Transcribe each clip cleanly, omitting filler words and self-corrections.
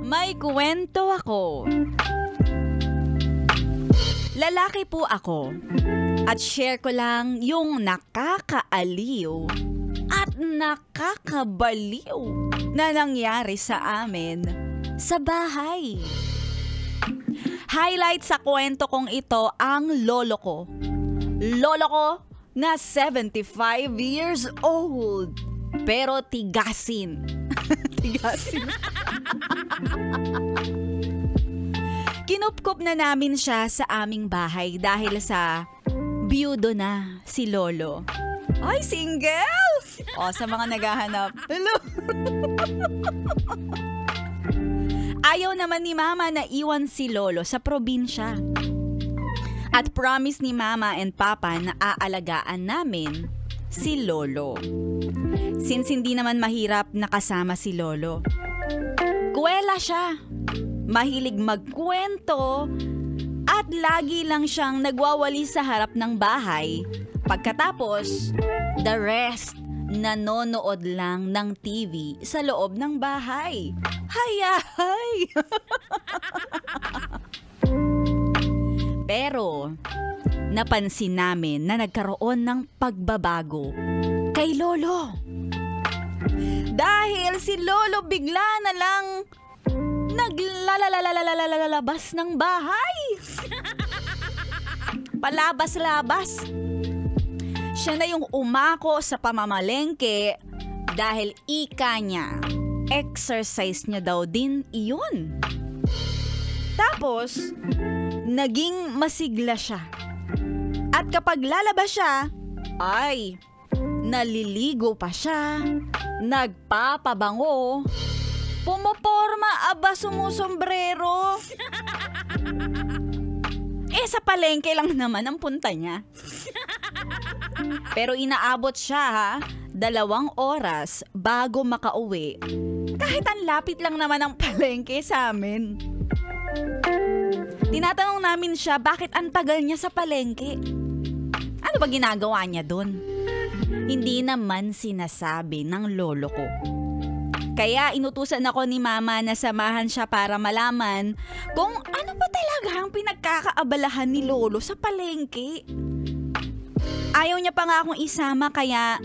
May kwento ako. Lalaki po ako. At share ko lang yung nakakaaliw at nakakabaliw na nangyari sa amin sa bahay. Highlight sa kwento kong ito ang lolo ko. Lolo ko na 75 years old. Pero tigasin. Tigasin. Kinupkup na namin siya sa aming bahay dahil sa biyudo na si lolo. Ay, single! O, sa mga naghahanap. Hello! Ayaw naman ni mama na iwan si lolo sa probinsya. At promise ni mama and papa na aalagaan namin si lolo. Since hindi naman mahirap nakasama si lolo. Kuwela siya. Mahilig magkwento at lagi lang siyang nagwawali sa harap ng bahay. Pagkatapos, the rest, nanonood lang ng TV sa loob ng bahay. Hay! Pero, napansin namin na nagkaroon ng pagbabago kay lolo. Dahil si lolo bigla na lang naglalalabas ng bahay. Palabas-labas. Siya na yung umako sa pamamalengke dahil ika niya, exercise niya daw din iyon. Tapos, naging masigla siya. At kapag lalabas siya, ay, naliligo pa siya, nagpapabango, pumoporma, aba sumusombrero. Sa palengke lang naman ang punta niya. Pero inaabot siya 2 oras bago makauwi. Kahit ang lapit lang naman ang palengke sa amin. Tinatanong namin siya bakit ang tagal niya sa palengke. Ano ba ginagawa niya dun? Hindi naman sinasabi ng lolo ko. Kaya inutusan ako ni mama na samahan siya para malaman kung ano ba talaga ang pinagkakaabalahan ni lolo sa palengke. Ayaw niya pa nga akong isama kaya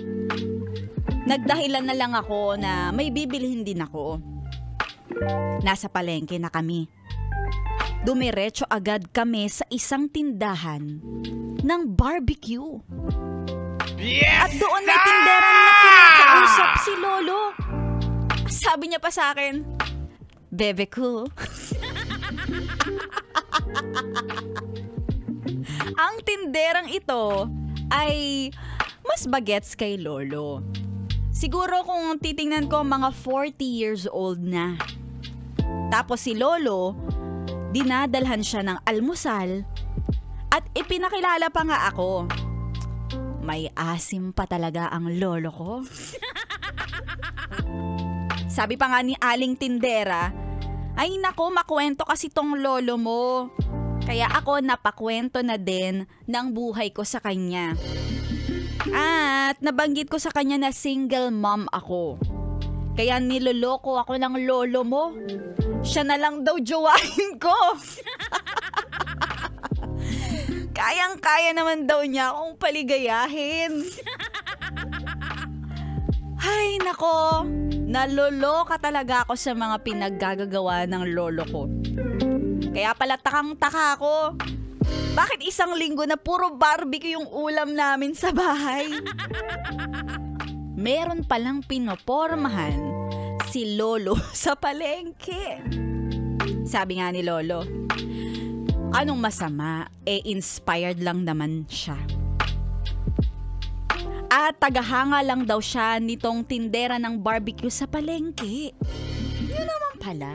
nagdahilan na lang ako na may bibilhin din ako. Nasa palengke na kami. Dumiretso agad kami sa isang tindahan ng barbecue. Yes! At doon may tinderang nakakausap si lolo. Sabi niya pa sa akin, "Bebe ko." Ang tinderang ito ay mas bagets kay lolo. Siguro kung titingnan ko mga 40 years old na. Tapos si lolo, dinadalhan siya ng almusal at ipinakilala pa nga ako. May asim pa talaga ang lolo ko. Sabi pa nga ni aling tindera, "Ay nako, makwento kasi tong lolo mo." Kaya ako napakwento na din ng buhay ko sa kanya. At nabanggit ko sa kanya na single mom ako. Kaya niloloko ako ng lolo mo. Siya na lang daw jowahin ko. Kayang-kaya naman daw niya akong paligayahin. Ay nako, naloloka talaga ako sa mga pinaggagawa ng lolo ko. Kaya pala takang-taka ako. Bakit isang linggo na puro barbecue yung ulam namin sa bahay? Meron palang pinopormahan si lolo sa palengke. Sabi nga ni lolo, anong masama? Inspired lang naman siya. At tagahanga lang daw siya nitong tindera ng barbecue sa palengke. Yun naman pala.